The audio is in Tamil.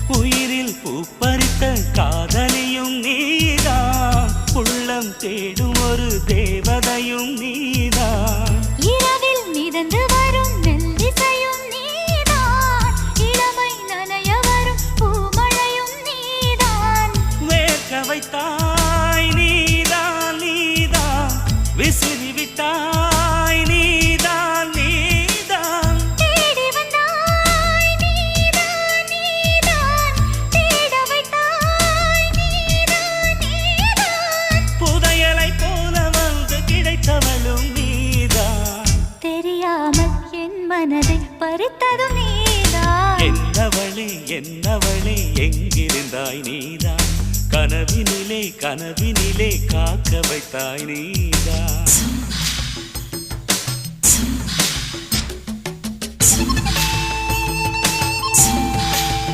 உயிரில் பூப்பறித்த காதலியும் நீதான், உள்ளம் தேடும் ஒரு தேவதையும் நீதான். இரவில் மிதந்து வரும் மெல்லிசையும் நீதான், இளமை நனைய வரும் பூமழையும் நீதான். வேர்க்க வைத்தாய் நீதான் நீதான், விசிறி விட்டாய் நீதான் நீதான். தேடி வந்தாய் நீதான் நீதான், தேட வைத்தாய் நீதான் நீதான். புதையலை போல வந்து கிடைத்தவளும் நீதான். தெரியாமல் என் மனதை பறித்ததும் நீதான். என்னவளே என்னவளே எங்கிருந்தாய் நீதான், கனவினிலே கனவினிலே காக்க வைத்தாய் நீதான்.